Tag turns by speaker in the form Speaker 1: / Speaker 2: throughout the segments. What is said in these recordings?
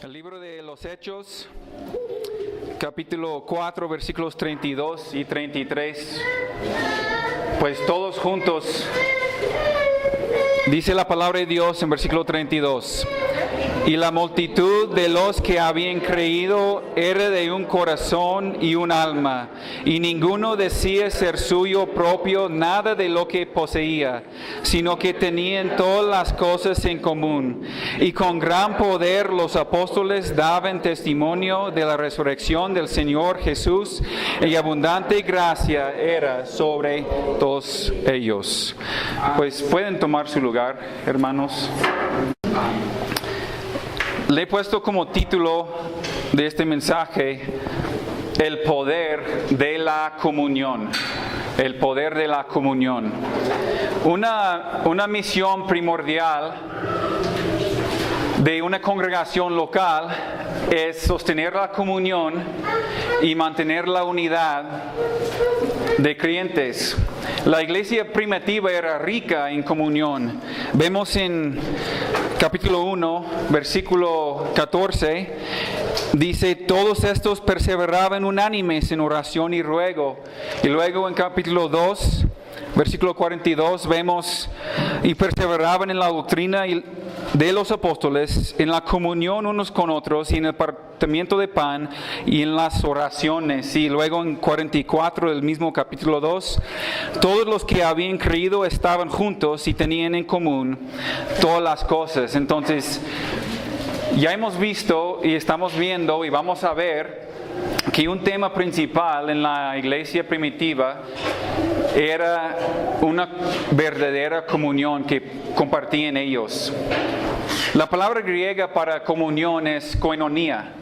Speaker 1: El libro de los Hechos, capítulo 4, versículos 32 y 33. Pues todos juntos, dice la palabra de Dios en versículo 32. Y la multitud de los que habían creído era de un corazón y un alma, y ninguno decía ser suyo propio nada de lo que poseía, sino que tenían todas las cosas en común. Y con gran poder los apóstoles daban testimonio de la resurrección del Señor Jesús, y abundante gracia era sobre todos ellos. Pues pueden tomar su lugar, hermanos. Le he puesto como título de este mensaje el poder de la comunión. El poder de la comunión. Una misión primordial de una congregación local es sostener la comunión y mantener la unidad de creyentes. La iglesia primitiva era rica en comunión. Vemos en capítulo 1, versículo 14, dice, todos estos perseveraban unánimes en oración y ruego. Y luego en capítulo 2, versículo 42, vemos, y perseveraban en la doctrina de los apóstoles, en la comunión unos con otros, y en el partimiento de pan, y en las oraciones. Y luego en 44 del mismo capítulo 2, todos los que habían creído estaban juntos y tenían en común todas las cosas. Entonces, ya hemos visto y estamos viendo y vamos a ver que un tema principal en la iglesia primitiva era una verdadera comunión que compartían ellos. La palabra griega para comunión es koinonia,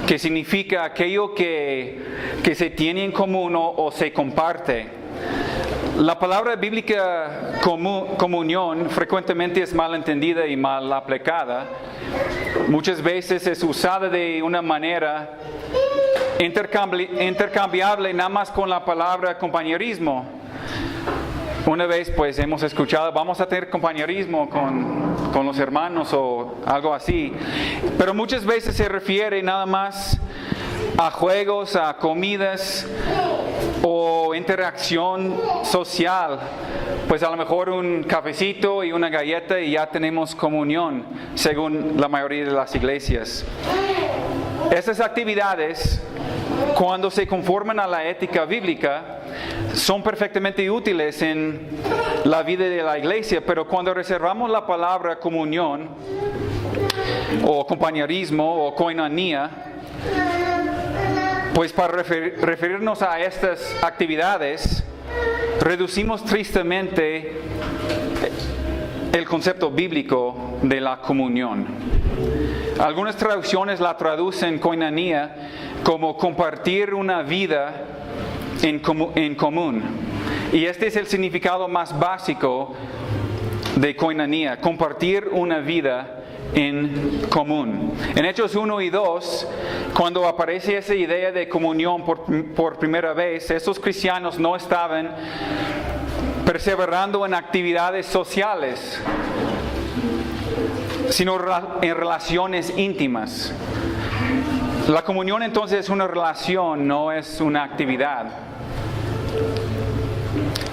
Speaker 1: que significa aquello que se tiene en común o se comparte. La palabra bíblica comunión frecuentemente es mal entendida y mal aplicada. Muchas veces es usada de una manera intercambiable nada más con la palabra compañerismo. Una vez pues hemos escuchado, vamos a tener compañerismo con los hermanos o algo así. Pero muchas veces se refiere nada más a juegos, a comidas o interacción social. Pues a lo mejor un cafecito y una galleta y ya tenemos comunión, según la mayoría de las iglesias. Esas actividades, cuando se conforman a la ética bíblica, son perfectamente útiles en la vida de la iglesia, pero cuando reservamos la palabra comunión, o compañerismo, o koinonia, pues para referirnos a estas actividades, reducimos tristemente el concepto bíblico de la comunión. Algunas traducciones la traducen koinonia como compartir una vida en común. Y este es el significado más básico de koinonia, compartir una vida en común. En Hechos 1 y 2, cuando aparece esa idea de comunión por primera vez, esos cristianos no estaban perseverando en actividades sociales, sino en relaciones íntimas. La comunión entonces es una relación, no es una actividad.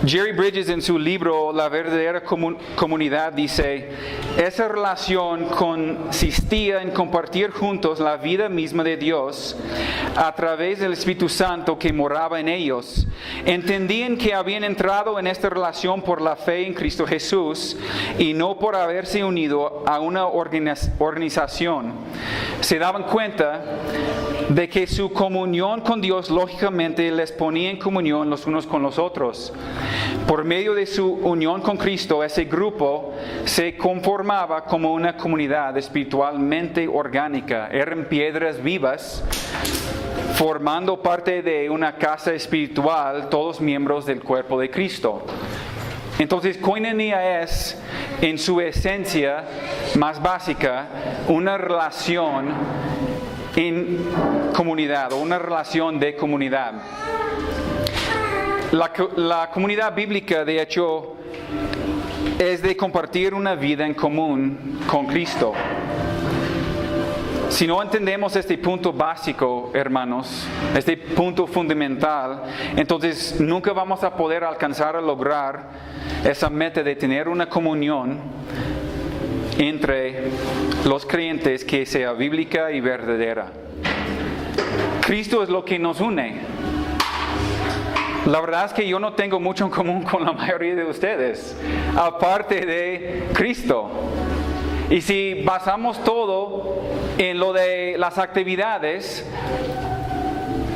Speaker 1: Jerry Bridges en su libro La verdadera comunidad dice, esa relación consistía en compartir juntos la vida misma de Dios a través del Espíritu Santo que moraba en ellos. Entendían que habían entrado en esta relación por la fe en Cristo Jesús y no por haberse unido a una organización. Se daban cuenta de que su comunión con Dios lógicamente les ponía en comunión los unos con los otros. Por medio de su unión con Cristo, ese grupo se conformaba como una comunidad espiritualmente orgánica. Eran piedras vivas, formando parte de una casa espiritual, todos miembros del cuerpo de Cristo. Entonces, koinonia es, en su esencia más básica, una relación en comunidad o una relación de comunidad. La comunidad bíblica, de hecho, es de compartir una vida en común con Cristo. Si no entendemos este punto básico, hermanos, este punto fundamental, entonces nunca vamos a poder alcanzar a lograr esa meta de tener una comunión entre los creyentes que sea bíblica y verdadera. Cristo es lo que nos une. La verdad es que yo no tengo mucho en común con la mayoría de ustedes, aparte de Cristo. Y si basamos todo en lo de las actividades,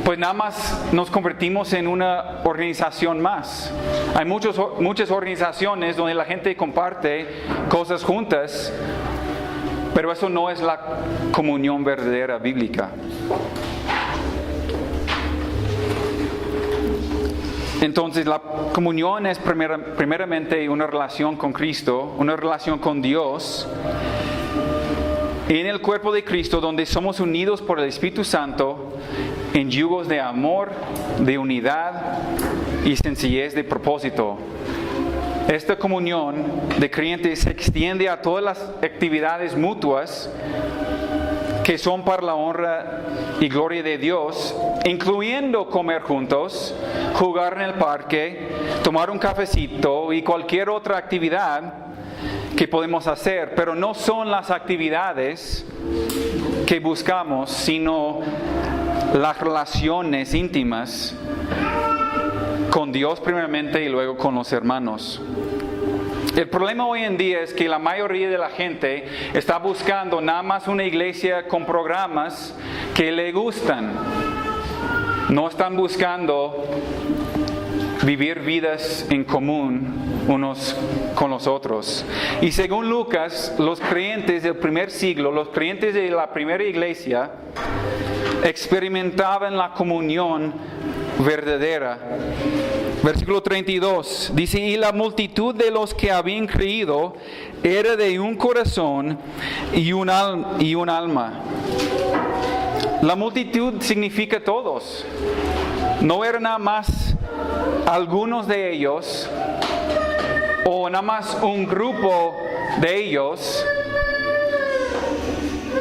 Speaker 1: pues nada más nos convertimos en una organización más. Hay muchas organizaciones donde la gente comparte cosas juntas, pero eso no es la comunión verdadera bíblica. Entonces la comunión es primeramente una relación con Cristo, una relación con Dios, en el cuerpo de Cristo, donde somos unidos por el Espíritu Santo en yugos de amor, de unidad y sencillez de propósito. Esta comunión de creyentes se extiende a todas las actividades mutuas que son para la honra y gloria de Dios, incluyendo comer juntos, jugar en el parque, tomar un cafecito y cualquier otra actividad que podemos hacer, pero no son las actividades que buscamos, sino las relaciones íntimas con Dios primeramente y luego con los hermanos. El problema hoy en día es que la mayoría de la gente está buscando nada más una iglesia con programas que le gustan. No están buscando vivir vidas en común unos con los otros. Y según Lucas, los creyentes del primer siglo, los creyentes de la primera iglesia, experimentaban la comunión verdadera. Versículo 32 dice: y la multitud de los que habían creído era de un corazón y un alma. La multitud significa todos. No eran nada más algunos de ellos o nada más un grupo de ellos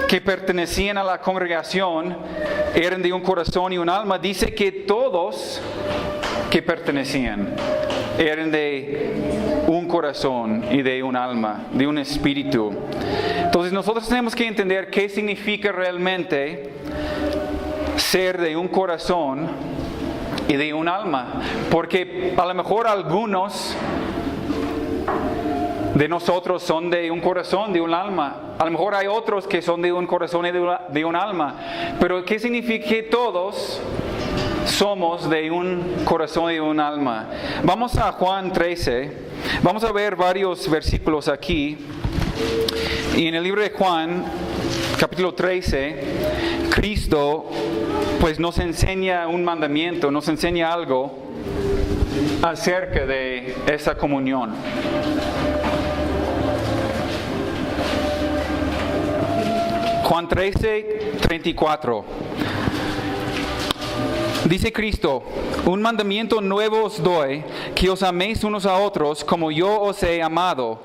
Speaker 1: que pertenecían a la congregación, eran de un corazón y un alma. Dice que todos que pertenecían eran de un corazón y de un alma, de un espíritu. Entonces nosotros tenemos que entender qué significa realmente ser de un corazón y de un alma, porque a lo mejor algunos de nosotros son de un corazón, de un alma. A lo mejor hay otros que son de un corazón y de un alma. Pero ¿qué significa que todos somos de un corazón y de un alma? Vamos a Juan 13. Vamos a ver varios versículos aquí. Y en el libro de Juan, capítulo 13, Cristo pues nos enseña un mandamiento, nos enseña algo acerca de esa comunión. Juan 13, 34. Dice Cristo: un mandamiento nuevo os doy, que os améis unos a otros como yo os he amado,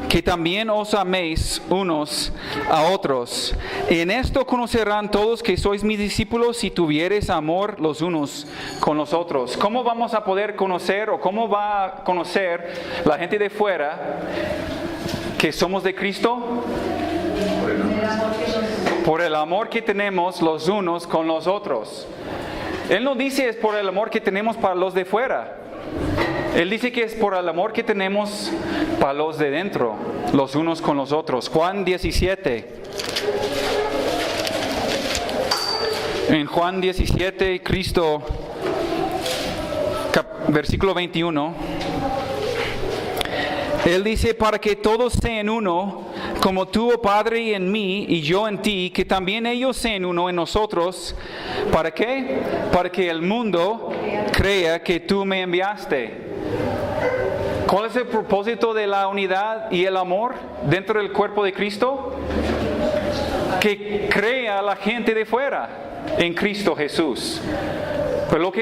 Speaker 1: que también os améis unos a otros. En esto conocerán todos que sois mis discípulos, si tuviereis amor los unos con los otros. ¿Cómo vamos a poder conocer, o cómo va a conocer la gente de fuera que somos de Cristo? Por el amor que tenemos los unos con los otros. Él no dice es por el amor que tenemos para los de fuera. Él dice que es por el amor que tenemos para los de dentro, los unos con los otros. Juan 17. En Juan 17, Cristo, versículo 21. Él dice: para que todos sean uno, como tú, oh Padre, en mí y yo en ti, que también ellos sean uno en nosotros. ¿Para qué? Para que el mundo crea que tú me enviaste. ¿Cuál es el propósito de la unidad y el amor dentro del cuerpo de Cristo? Que crea a la gente de fuera en Cristo Jesús. Pero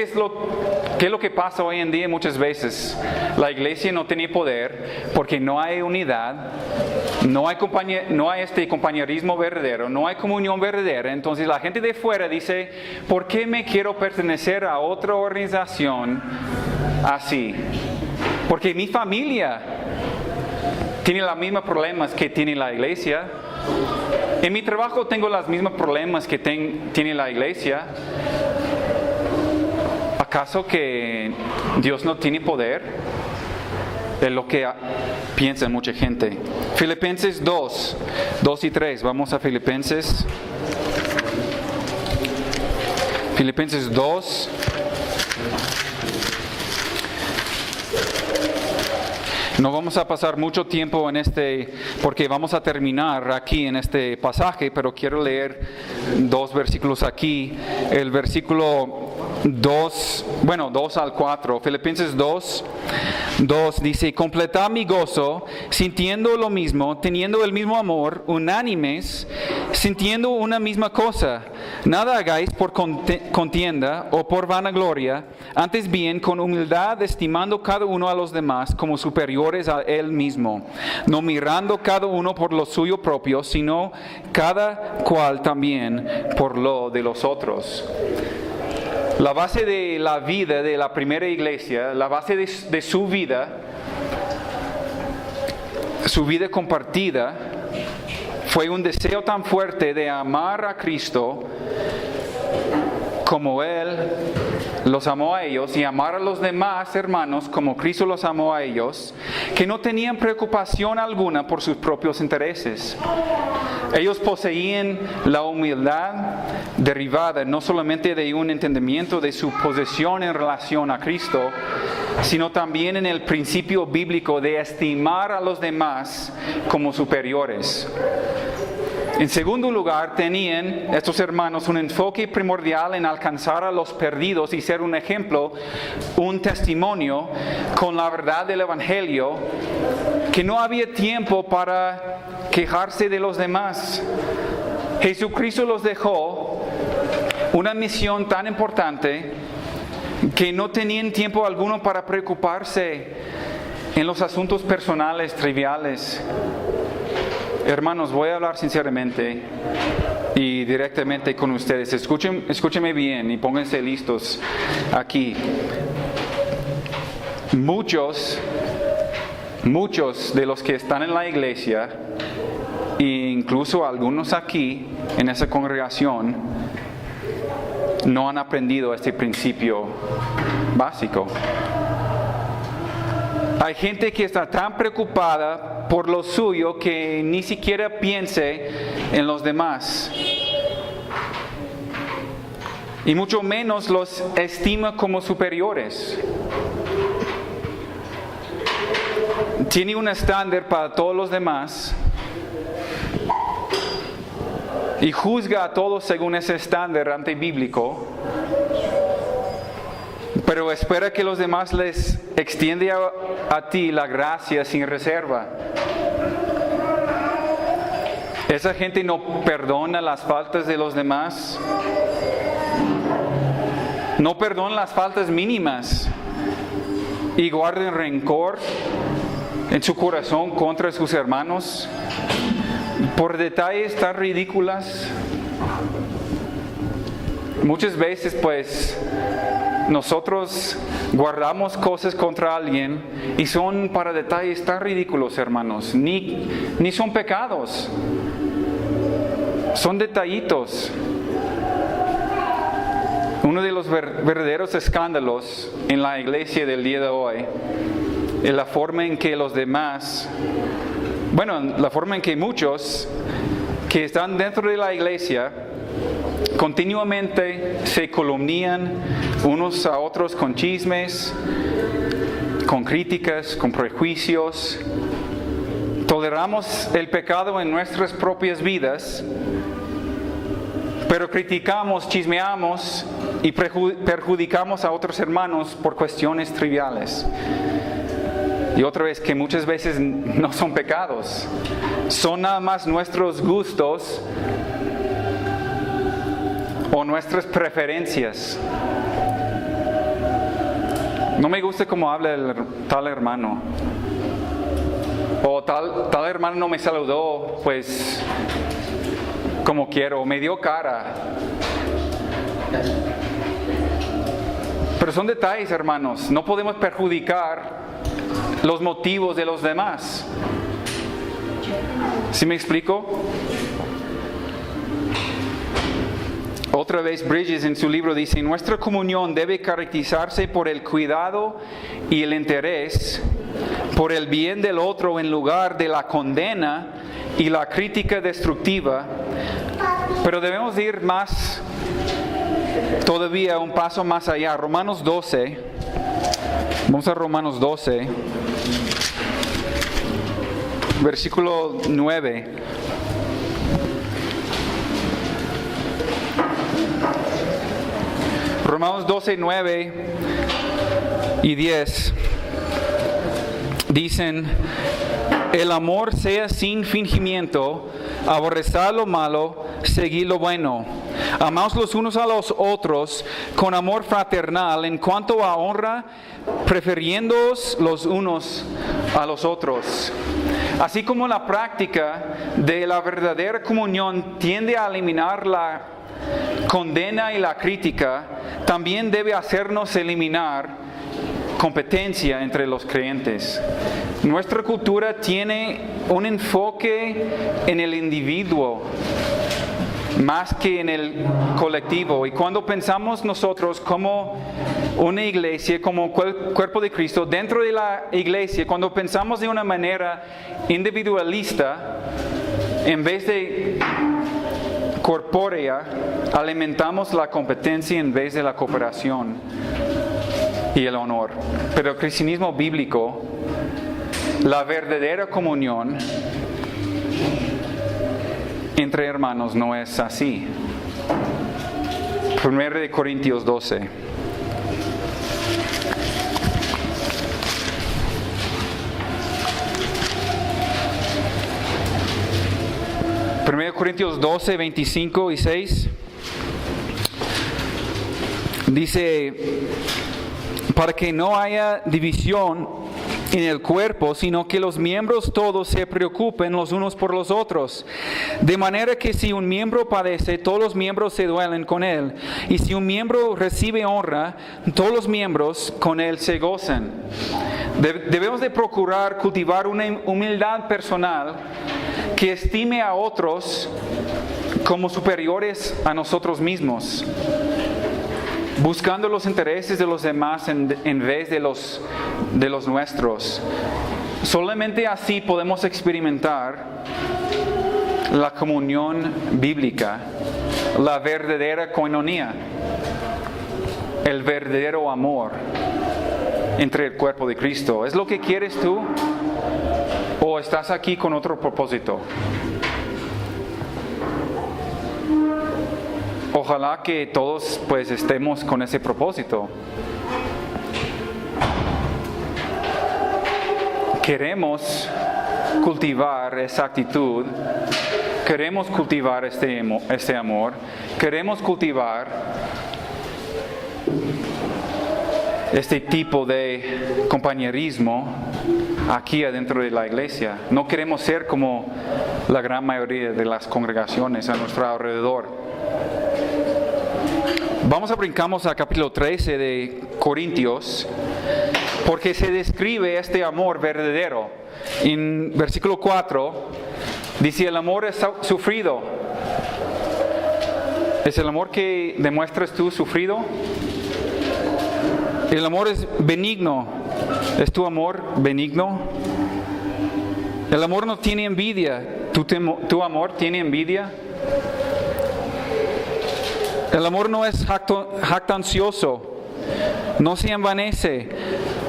Speaker 1: ¿Qué es lo que pasa hoy en día muchas veces? La iglesia no tiene poder porque no hay unidad, no hay este compañerismo verdadero, no hay comunión verdadera. Entonces la gente de fuera dice, ¿por qué me quiero pertenecer a otra organización así? Porque mi familia tiene los mismos problemas que tiene la iglesia. En mi trabajo tengo los mismos problemas que tiene la iglesia. ¿Acaso que Dios no tiene poder? Es lo que piensa mucha gente. Filipenses 2 y 3. Vamos a Filipenses 2. No vamos a pasar mucho tiempo en porque vamos a terminar aquí en este pasaje, pero quiero leer 2 versículos aquí. El versículo 2 al 4. Filipenses 2 dice, completad mi gozo, sintiendo lo mismo, teniendo el mismo amor, unánimes, sintiendo una misma cosa. Nada hagáis por contienda o por vanagloria, antes bien con humildad, estimando cada uno a los demás como superiores a él mismo, no mirando cada uno por lo suyo propio, sino cada cual también por lo de los otros. La base de la vida de la primera iglesia, la base de su vida compartida, fue un deseo tan fuerte de amar a Cristo como Él los amó a ellos y amar a los demás hermanos como Cristo los amó a ellos, que no tenían preocupación alguna por sus propios intereses. Ellos poseían la humildad derivada no solamente de un entendimiento de su posición en relación a Cristo, sino también en el principio bíblico de estimar a los demás como superiores. En segundo lugar, tenían estos hermanos un enfoque primordial en alcanzar a los perdidos y ser un ejemplo, un testimonio con la verdad del Evangelio, que no había tiempo para quejarse de los demás. Jesucristo los dejó una misión tan importante que no tenían tiempo alguno para preocuparse en los asuntos personales, triviales. Hermanos, voy a hablar sinceramente y directamente con ustedes. Escúchenme bien y pónganse listos aquí. Muchos de los que están en la iglesia, e incluso algunos aquí en esa congregación, no han aprendido este principio básico. Hay gente que está tan preocupada por lo suyo que ni siquiera piense en los demás. Y mucho menos los estima como superiores. Tiene un estándar para todos los demás y juzga a todos según ese estándar antibíblico, pero espera que los demás les extienda a ti la gracia sin reserva. Esa gente no perdona las faltas de los demás, no perdona las faltas mínimas y guardan rencor en su corazón contra sus hermanos por detalles tan ridículas. Muchas veces pues nosotros guardamos cosas contra alguien y son para detalles tan ridículos, hermanos. Ni son pecados, son detallitos. Uno de los verdaderos escándalos en la iglesia del día de hoy es la forma en que los demás, la forma en que muchos que están dentro de la iglesia continuamente se calumnian unos a otros con chismes, con críticas, con prejuicios. Toleramos el pecado en nuestras propias vidas, pero criticamos, chismeamos y perjudicamos a otros hermanos por cuestiones triviales. Y otra vez, que muchas veces no son pecados, son nada más nuestros gustos o nuestras preferencias. No me gusta cómo habla tal hermano. O tal hermano no me saludó, pues, como quiero. Me dio cara. Pero son detalles, hermanos. No podemos perjudicar los motivos de los demás. ¿Sí me explico? Otra vez Bridges en su libro dice: nuestra comunión debe caracterizarse por el cuidado y el interés por el bien del otro en lugar de la condena y la crítica destructiva. Pero debemos ir más, todavía un paso más allá. Romanos 12. Vamos a Romanos 12. Versículo 9. Romanos 12, 9 y 10 dicen: el amor sea sin fingimiento, aborreced lo malo, seguid lo bueno. Amaos los unos a los otros con amor fraternal, en cuanto a honra, prefiriéndoos los unos a los otros. Así como la práctica de la verdadera comunión tiende a eliminar la condena y la crítica, también debe hacernos eliminar competencia entre los creyentes. Nuestra cultura tiene un enfoque en el individuo más que en el colectivo. Y cuando pensamos nosotros como una iglesia, como cuerpo de Cristo, dentro de la iglesia, cuando pensamos de una manera individualista, en vez de corpórea, alimentamos la competencia en vez de la cooperación y el honor. Pero el cristianismo bíblico, la verdadera comunión entre hermanos no es así. 1 Corintios 12. 1 Corintios 12, 25 y 6 dice: para que no haya división en el cuerpo, sino que los miembros todos se preocupen los unos por los otros. De manera que si un miembro padece, todos los miembros se duelen con él. Y si un miembro recibe honra, todos los miembros con él se gozan. Debemos de procurar cultivar una humildad personal que estime a otros como superiores a nosotros mismos, buscando los intereses de los demás en vez de los nuestros. Solamente así podemos experimentar la comunión bíblica, la verdadera koinonia, el verdadero amor entre el cuerpo de Cristo. ¿Es lo que quieres tú? ¿O estás aquí con otro propósito? Ojalá que todos pues estemos con ese propósito. Queremos cultivar esa actitud, queremos cultivar este amor, queremos cultivar este tipo de compañerismo aquí adentro de la iglesia. No queremos ser como la gran mayoría de las congregaciones a nuestro alrededor. Brincamos a capítulo 13 de Corintios, porque se describe este amor verdadero. En versículo 4 dice: el amor es sufrido. ¿Es el amor que demuestras tú sufrido? El amor es benigno. ¿Es tu amor benigno? El amor no tiene envidia. ¿Tu amor tiene envidia? El amor no es jactancioso, no se envanece,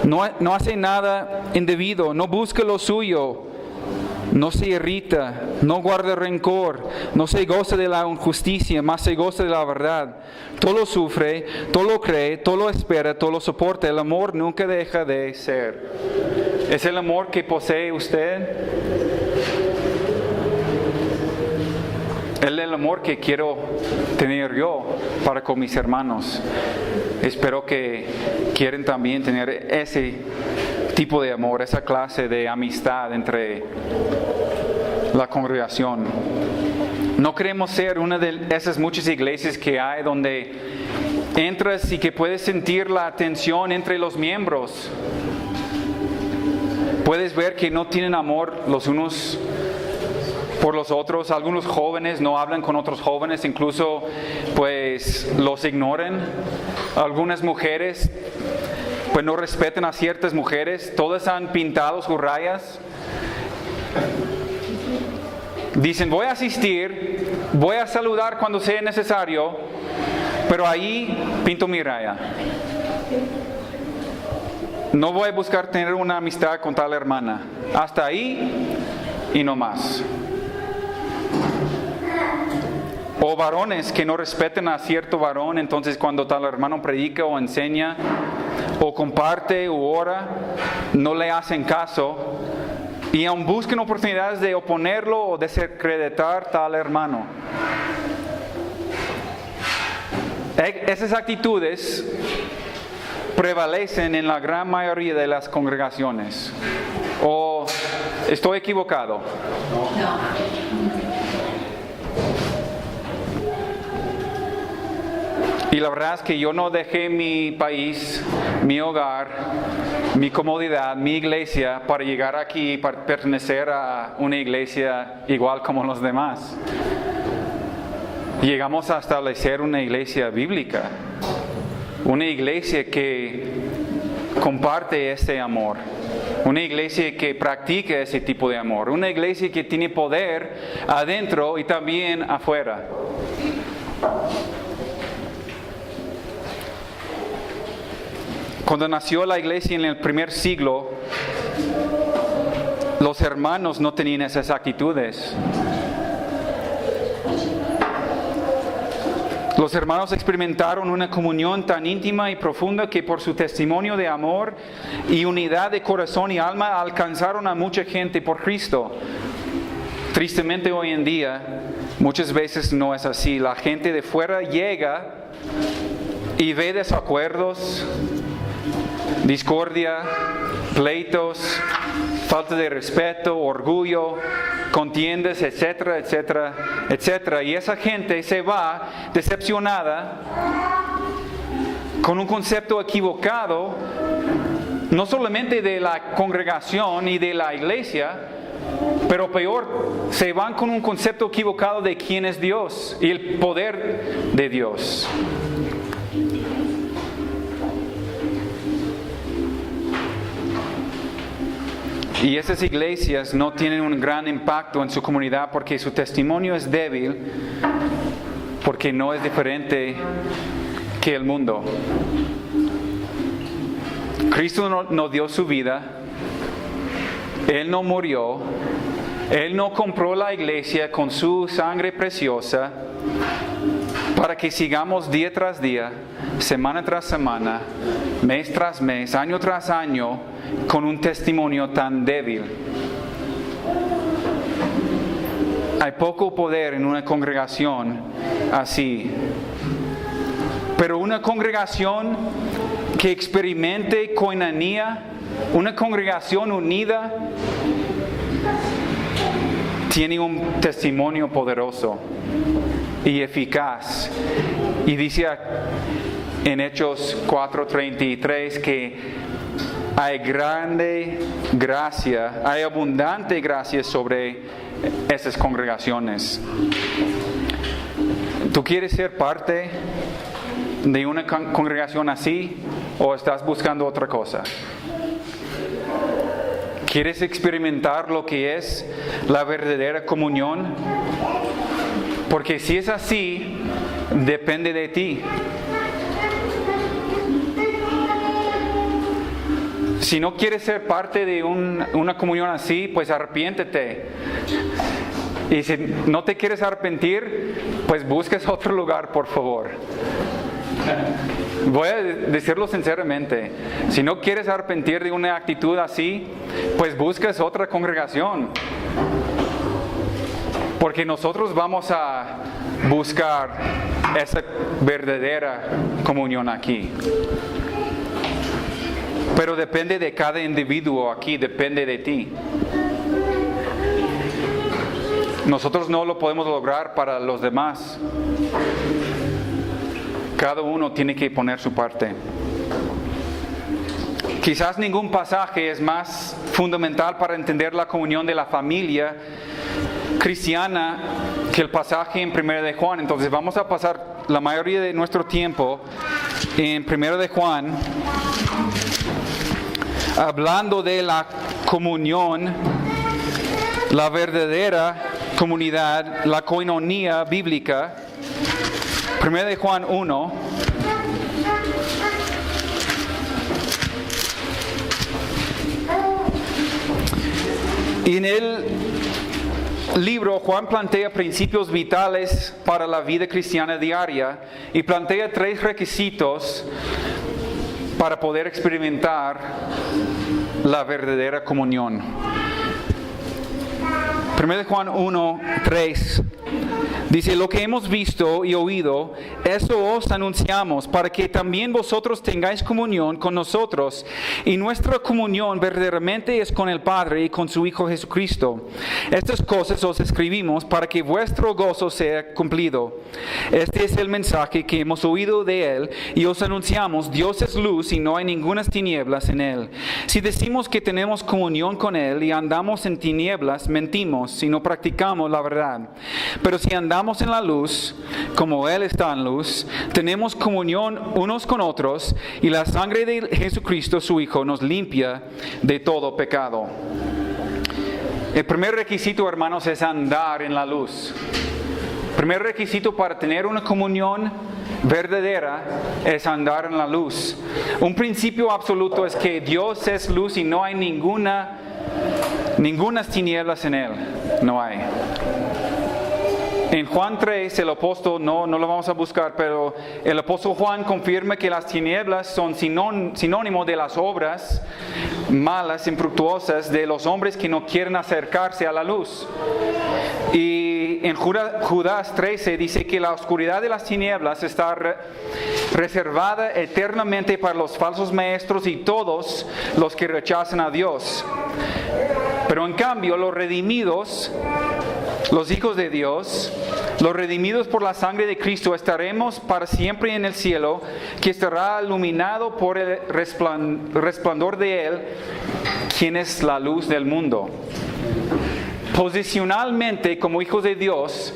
Speaker 1: no hace nada indebido, no busca lo suyo, no se irrita, no guarda rencor, no se goza de la injusticia, más se goza de la verdad. Todo lo sufre, todo lo cree, todo lo espera, todo lo soporta. El amor nunca deja de ser. ¿Es el amor que posee usted? Es el amor que quiero tener yo para con mis hermanos. Espero que quieren también tener ese tipo de amor, esa clase de amistad entre la congregación. No queremos ser una de esas muchas iglesias que hay donde entras y que puedes sentir la tensión entre los miembros. Puedes ver que no tienen amor los unos por los otros. Algunos jóvenes no hablan con otros jóvenes, incluso pues los ignoran. Algunas mujeres pues no respetan a ciertas mujeres. Todas han pintado sus rayas. Dicen, voy a asistir, voy a saludar cuando sea necesario, pero ahí pinto mi raya. No voy a buscar tener una amistad con tal hermana. Hasta ahí y no más. O varones que no respeten a cierto varón, entonces cuando tal hermano predica o enseña o comparte o ora, no le hacen caso. Y aún busquen oportunidades de oponerlo o desacreditar tal hermano. Esas actitudes prevalecen en la gran mayoría de las congregaciones. ¿O estoy equivocado? No. Y la verdad es que yo no dejé mi país, mi hogar, mi comodidad, mi iglesia para llegar aquí y para pertenecer a una iglesia igual como los demás. Llegamos a establecer una iglesia bíblica, una iglesia que comparte ese amor, una iglesia que practica ese tipo de amor, una iglesia que tiene poder adentro y también afuera. Cuando nació la iglesia en el primer siglo, los hermanos no tenían esas actitudes. Los hermanos experimentaron una comunión tan íntima y profunda que por su testimonio de amor y unidad de corazón y alma alcanzaron a mucha gente por Cristo. Tristemente hoy en día, muchas veces no es así. La gente de fuera llega y ve desacuerdos, discordia, pleitos, falta de respeto, orgullo, contiendas, etcétera, etcétera, etcétera. Y esa gente se va decepcionada con un concepto equivocado, no solamente de la congregación y de la iglesia, pero peor, se van con un concepto equivocado de quién es Dios y el poder de Dios. Y esas iglesias no tienen un gran impacto en su comunidad porque su testimonio es débil, porque no es diferente que el mundo. Cristo no dio su vida, Él no murió, Él no compró la iglesia con su sangre preciosa para que sigamos día tras día, semana tras semana, mes tras mes, año tras año, con un testimonio tan débil. Hay poco poder en una congregación así. Pero una congregación que experimente koinonía, una congregación unida, tiene un testimonio poderoso y eficaz. Y dice en Hechos 4:33 que hay grande gracia, hay abundante gracia sobre esas congregaciones. ¿Tú quieres ser parte de una congregación así o estás buscando otra cosa? ¿Quieres experimentar lo que es la verdadera comunión? Porque si es así, depende de ti. Si no quieres ser parte de una comunión así, pues arrepiéntete. Y si no te quieres arrepentir, pues busques otro lugar, por favor. Voy a decirlo sinceramente. Si no quieres arrepentir de una actitud así, pues busques otra congregación. Porque nosotros vamos a buscar esa verdadera comunión aquí. Pero depende de cada individuo aquí, depende de ti. Nosotros no lo podemos lograr para los demás. Cada uno tiene que poner su parte. Quizás ningún pasaje es más fundamental para entender la comunión de la familia cristiana que el pasaje en 1 de Juan. Entonces vamos a pasar la mayoría de nuestro tiempo en 1 de Juan, hablando de la comunión, la verdadera comunidad, la koinonía bíblica. 1 de Juan 1. Y en el libro Juan plantea principios vitales para la vida cristiana diaria y plantea 3 requisitos para poder experimentar la verdadera comunión. 1 Juan 1, 3 dice: lo que hemos visto y oído, eso os anunciamos, para que también vosotros tengáis comunión con nosotros. Y nuestra comunión verdaderamente es con el Padre y con su Hijo Jesucristo. Estas cosas os escribimos para que vuestro gozo sea cumplido. Este es el mensaje que hemos oído de Él y os anunciamos: Dios es luz y no hay ningunas tinieblas en Él. Si decimos que tenemos comunión con Él y andamos en tinieblas, mentimos si no practicamos la verdad. Pero si andamos en la luz, como Él está en luz, tenemos comunión unos con otros, y la sangre de Jesucristo, su Hijo, nos limpia de todo pecado. El primer requisito, hermanos, es andar en la luz. El primer requisito para tener una comunión verdadera es andar en la luz. Un principio absoluto es que Dios es luz y no hay ninguna tinieblas en Él. No hay. En Juan 3, el apóstol, no lo vamos a buscar, pero el apóstol Juan confirma que las tinieblas son sinónimo de las obras malas, infructuosas de los hombres que no quieren acercarse a la luz. Y en Judas 13 dice que la oscuridad de las tinieblas está reservada eternamente para los falsos maestros y todos los que rechazan a Dios. Pero en cambio, los redimidos, los hijos de Dios, los redimidos por la sangre de Cristo, estaremos para siempre en el cielo, que estará iluminado por el resplandor de Él, quien es la luz del mundo. Posicionalmente, como hijos de Dios,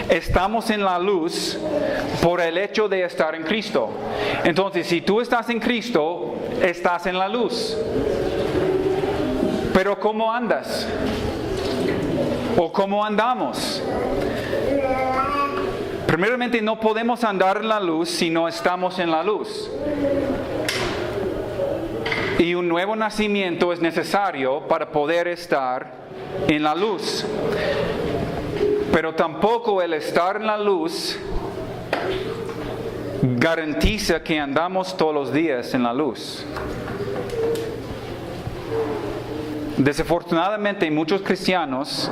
Speaker 1: estamos en la luz por el hecho de estar en Cristo. Entonces, si tú estás en Cristo, estás en la luz. Pero ¿cómo andas? ¿O cómo andamos? Primeramente, no podemos andar en la luz si no estamos en la luz. Y un nuevo nacimiento es necesario para poder estar en la luz. Pero tampoco el estar en la luz garantiza que andamos todos los días en la luz. Desafortunadamente, muchos cristianos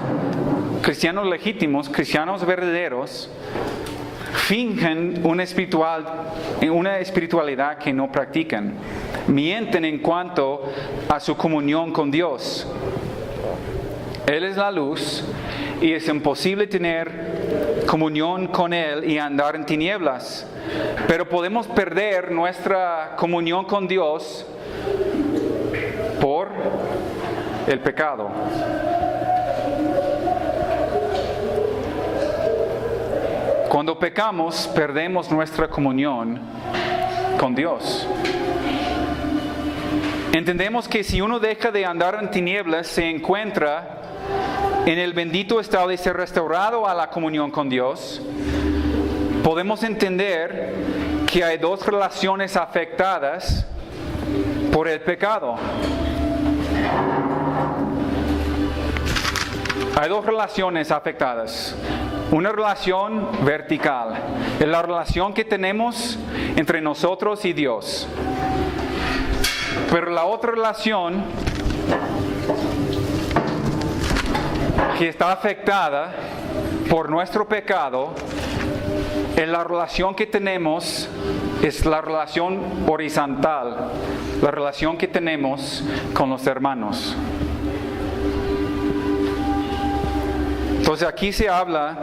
Speaker 1: legítimos, cristianos verdaderos, fingen una espiritualidad que no practican. Mienten en cuanto a su comunión con Dios. Él es la luz y es imposible tener comunión con Él y andar en tinieblas. Pero podemos perder nuestra comunión con Dios por el pecado. Cuando pecamos, perdemos nuestra comunión con Dios. Entendemos que si uno deja de andar en tinieblas, se encuentra en el bendito estado de ser restaurado a la comunión con Dios. Podemos entender que hay 2 relaciones afectadas por el pecado. Hay 2 relaciones afectadas. Una relación vertical, es la relación que tenemos entre nosotros y Dios. Pero la otra relación que está afectada por nuestro pecado, en la relación que tenemos es la relación horizontal, la relación que tenemos con los hermanos. Entonces aquí se habla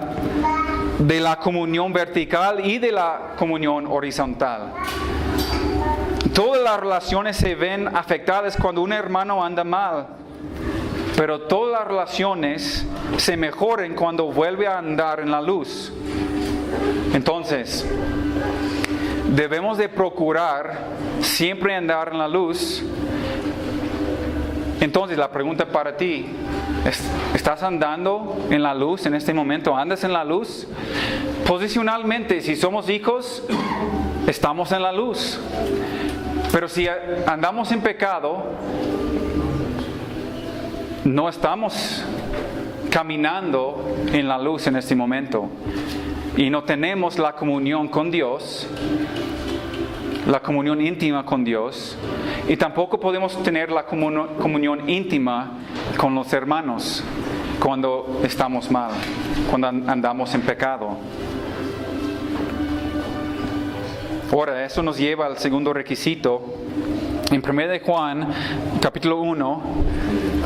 Speaker 1: de la comunión vertical y de la comunión horizontal. Todas las relaciones se ven afectadas cuando un hermano anda mal, pero todas las relaciones se mejoran cuando vuelve a andar en la luz. Entonces, debemos de procurar siempre andar en la luz. Entonces, la pregunta para ti, ¿estás andando en la luz en este momento? ¿Andas en la luz? Posicionalmente, si somos hijos, estamos en la luz. Pero si andamos en pecado, no estamos caminando en la luz en este momento. Y no tenemos la comunión con Dios, la comunión íntima con Dios. Y tampoco podemos tener la comunión íntima con los hermanos cuando estamos mal, cuando andamos en pecado. Ahora, eso nos lleva al segundo requisito. En 1 de Juan, capítulo 1,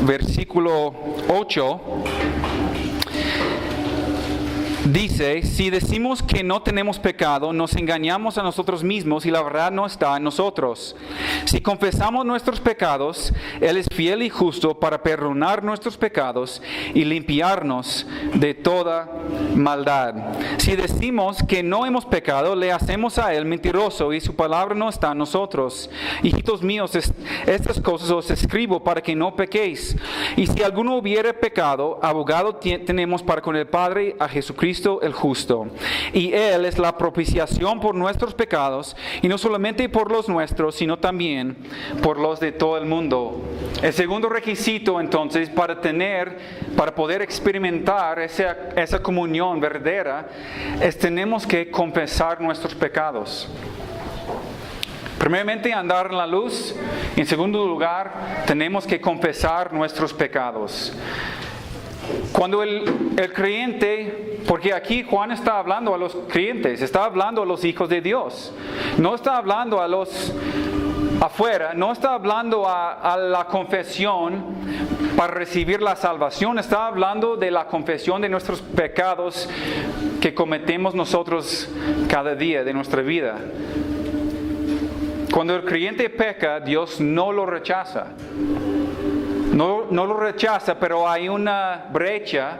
Speaker 1: versículo 8, dice: si decimos que no tenemos pecado, nos engañamos a nosotros mismos y la verdad no está en nosotros. Si confesamos nuestros pecados, Él es fiel y justo para perdonar nuestros pecados y limpiarnos de toda maldad. Si decimos que no hemos pecado, le hacemos a Él mentiroso y su palabra no está en nosotros. Hijitos míos, estas cosas os escribo para que no pequéis. Y si alguno hubiere pecado, abogado tenemos para con el Padre, a Jesucristo el justo. Y Él es la propiciación por nuestros pecados, y no solamente por los nuestros, sino también por los de todo el mundo. El segundo requisito, entonces, para poder experimentar esa comunión verdadera, tenemos que confesar nuestros pecados. Primeramente, andar en la luz. En segundo lugar, tenemos que confesar nuestros pecados. Cuando el creyente, porque aquí Juan está hablando a los creyentes, está hablando a los hijos de Dios, no está hablando a los afuera, no está hablando a la confesión para recibir la salvación, está hablando de la confesión de nuestros pecados que cometemos nosotros cada día de nuestra vida. Cuando el creyente peca, Dios no lo rechaza. No lo rechaza, pero hay una brecha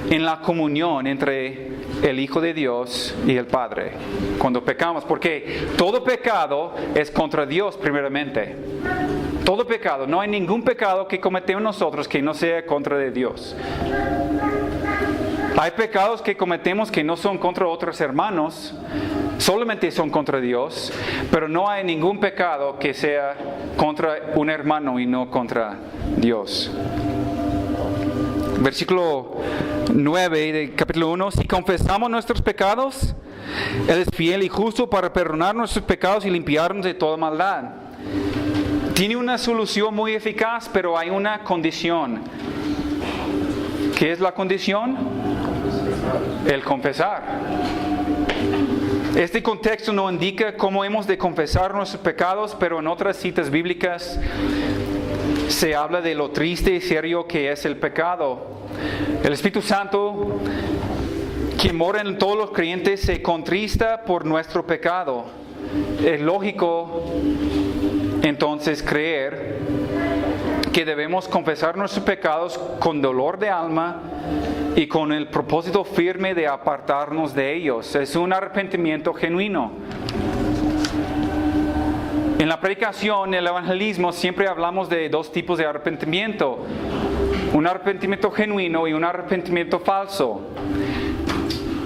Speaker 1: en la comunión entre el Hijo de Dios y el Padre cuando pecamos, porque todo pecado es contra Dios primeramente. Todo pecado, no hay ningún pecado que cometemos nosotros que no sea contra de Dios. Hay pecados que cometemos que no son contra otros hermanos, solamente son contra Dios, pero no hay ningún pecado que sea contra un hermano y no contra Dios. Versículo 9 del capítulo 1: si confesamos nuestros pecados, Él es fiel y justo para perdonar nuestros pecados y limpiarnos de toda maldad. Tiene una solución muy eficaz, pero hay una condición. ¿Qué es la condición? El confesar. Este contexto no indica cómo hemos de confesar nuestros pecados, pero en otras citas bíblicas se habla de lo triste y serio que es el pecado. El Espíritu Santo, quien mora en todos los creyentes, se contrista por nuestro pecado. Es lógico entonces creer que debemos confesar nuestros pecados con dolor de alma y con el propósito firme de apartarnos de ellos. Es un arrepentimiento genuino. En la predicación, en el evangelismo, siempre hablamos de dos tipos de arrepentimiento: un arrepentimiento genuino y un arrepentimiento falso.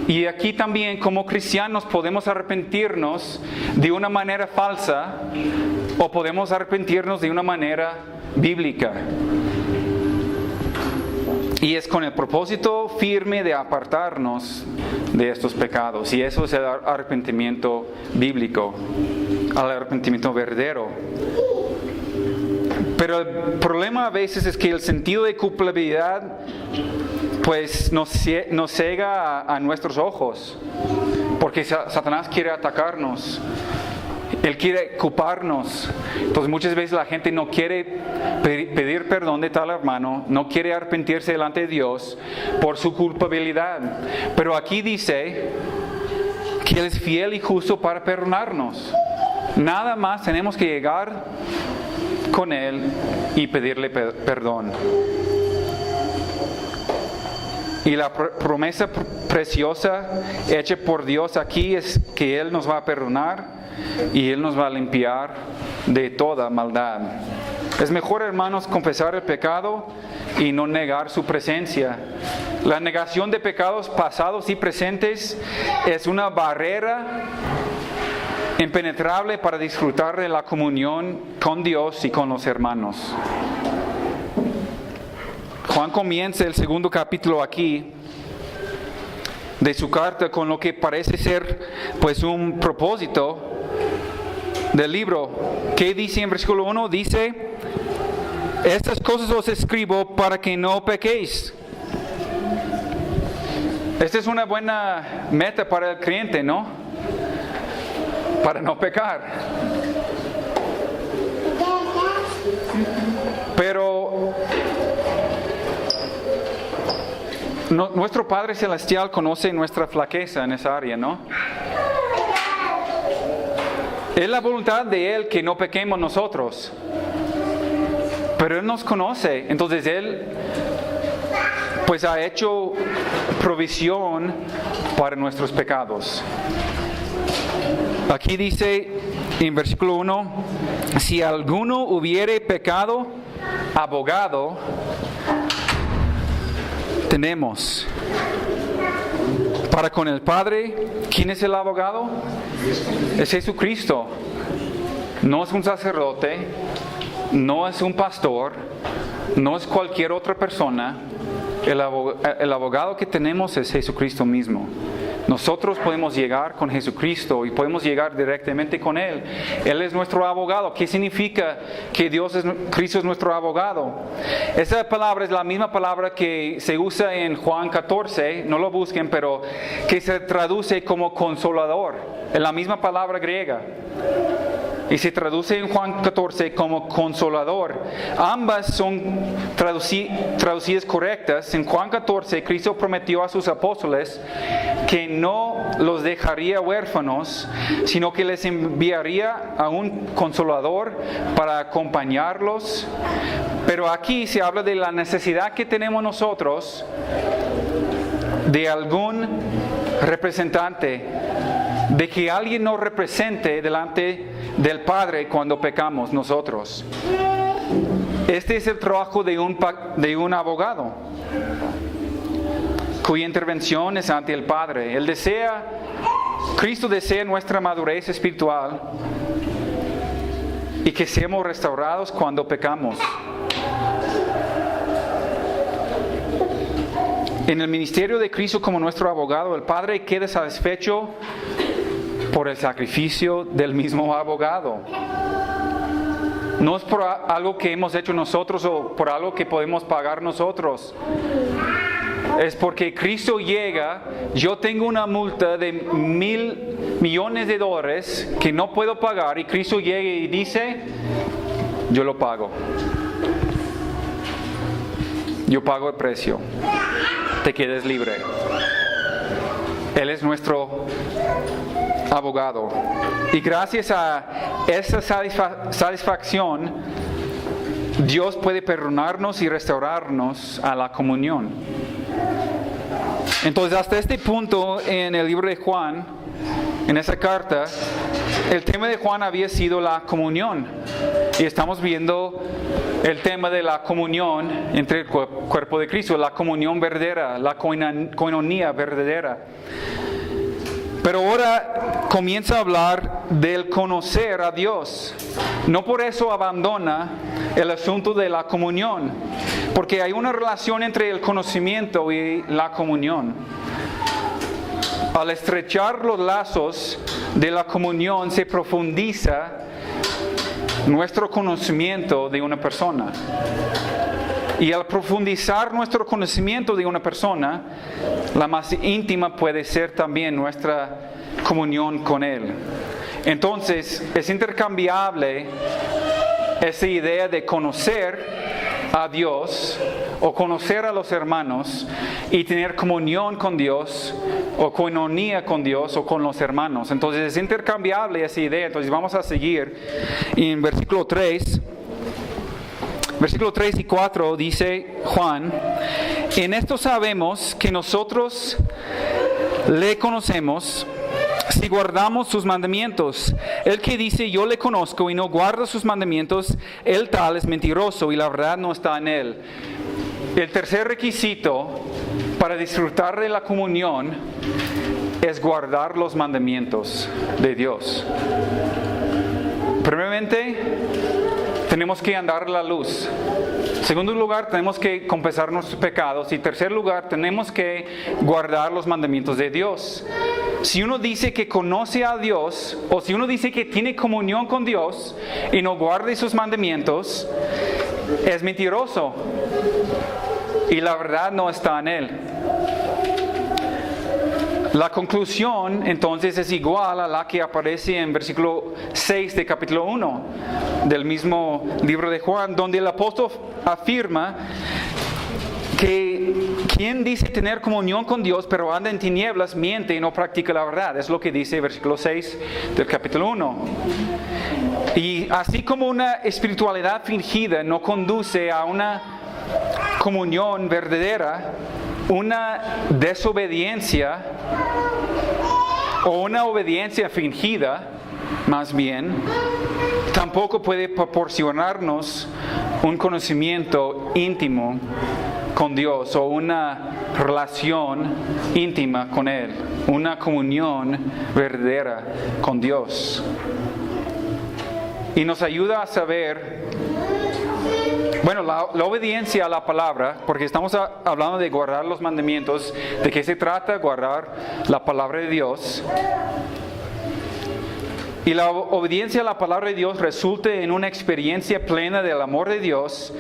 Speaker 1: Y aquí también, como cristianos, podemos arrepentirnos de una manera falsa o podemos arrepentirnos de una manera bíblica. Y es con el propósito firme de apartarnos de estos pecados. Y eso es el arrepentimiento bíblico, el arrepentimiento verdadero. Pero el problema a veces es que el sentido de culpabilidad pues nos cega a nuestros ojos, porque Satanás quiere atacarnos. Él quiere ocuparnos. Entonces muchas veces la gente no quiere pedir perdón de tal hermano, no quiere arrepentirse delante de Dios por su culpabilidad. Pero aquí dice que Él es fiel y justo para perdonarnos. Nada más tenemos que llegar con Él y pedirle perdón. Y la promesa preciosa hecha por Dios aquí es que Él nos va a perdonar y Él nos va a limpiar de toda maldad. Es mejor, hermanos, confesar el pecado y no negar su presencia. La negación de pecados pasados y presentes es una barrera impenetrable para disfrutar de la comunión con Dios y con los hermanos. Juan comienza el segundo capítulo aquí de su carta con lo que parece ser pues un propósito del libro. ¿Qué dice en versículo 1? Dice: estas cosas os escribo para que no pequéis. Esta es una buena meta para el creyente, ¿no? Para no pecar. Pero nuestro Padre Celestial conoce nuestra flaqueza en esa área, ¿no? Es la voluntad de Él que no pequemos nosotros. Pero Él nos conoce. Entonces Él pues ha hecho provisión para nuestros pecados. Aquí dice en versículo 1: si alguno hubiere pecado, abogado tenemos para con el Padre. ¿Quién es el abogado? Es Jesucristo. No es un sacerdote, no es un pastor, no es cualquier otra persona. El abogado que tenemos es Jesucristo mismo. Nosotros podemos llegar con Jesucristo y podemos llegar directamente con Él. Él es nuestro abogado. ¿Qué significa que Cristo es nuestro abogado? Esa palabra es la misma palabra que se usa en Juan 14, no lo busquen, pero que se traduce como consolador. Es la misma palabra griega. Y se traduce en Juan 14 como consolador. Ambas son traducidas correctas. En Juan 14, Cristo prometió a sus apóstoles que no los dejaría huérfanos, sino que les enviaría a un consolador para acompañarlos. Pero aquí se habla de la necesidad que tenemos nosotros de algún representante, de que alguien nos represente delante del Padre cuando pecamos nosotros. Este es el trabajo de un abogado, cuya intervención es ante el Padre. Cristo desea nuestra madurez espiritual y que seamos restaurados cuando pecamos. En el ministerio de Cristo como nuestro abogado, el Padre queda satisfecho por el sacrificio del mismo abogado. No es por algo que hemos hecho nosotros o por algo que podemos pagar nosotros. Es porque Cristo llega. Yo tengo una multa de $1,000 millones que no puedo pagar, y Cristo llega y dice: yo lo pago. Yo pago el precio. Te quedes libre. Él es nuestro abogado. Y gracias a esa satisfacción, Dios puede perdonarnos y restaurarnos a la comunión. Entonces, hasta este punto en el libro de Juan, en esa carta, el tema de Juan había sido la comunión. Y estamos viendo el tema de la comunión entre el cuerpo de Cristo, la comunión verdadera, la coinonía verdadera. Pero ahora comienza a hablar del conocer a Dios. No por eso abandona el asunto de la comunión, porque hay una relación entre el conocimiento y la comunión. Al estrechar los lazos de la comunión se profundiza nuestro conocimiento de una persona. Y al profundizar nuestro conocimiento de una persona, la más íntima puede ser también nuestra comunión con Él. Entonces, es intercambiable esa idea de conocer a Dios o conocer a los hermanos y tener comunión con Dios o coinonía con Dios o con los hermanos. Entonces, es intercambiable esa idea. Entonces, vamos a seguir en versículo 3. Versículo 3 y 4 dice Juan: en esto sabemos que nosotros le conocemos si guardamos sus mandamientos. El que dice yo le conozco y no guarda sus mandamientos, el tal es mentiroso y la verdad no está en él. El tercer requisito para disfrutar de la comunión es guardar los mandamientos de Dios. Primeramente, tenemos que andar la luz. En segundo lugar, tenemos que confesar nuestros pecados. Y en tercer lugar, tenemos que guardar los mandamientos de Dios. Si uno dice que conoce a Dios, o si uno dice que tiene comunión con Dios y no guarda sus mandamientos, es mentiroso. Y la verdad no está en él. La conclusión entonces es igual a la que aparece en versículo 6 de capítulo 1 del mismo libro de Juan, donde el apóstol afirma que quien dice tener comunión con Dios pero anda en tinieblas miente y no practica la verdad. Es lo que dice el versículo 6 del capítulo 1. Y así como una espiritualidad fingida no conduce a una comunión verdadera, una desobediencia o una obediencia fingida, más bien, tampoco puede proporcionarnos un conocimiento íntimo con Dios o una relación íntima con Él, una comunión verdadera con Dios. Y nos ayuda a saber, bueno, la obediencia a la palabra, porque estamos hablando de guardar los mandamientos. ¿De qué se trata? Guardar la palabra de Dios. Y la obediencia a la palabra de Dios resulta en una experiencia plena del amor de Dios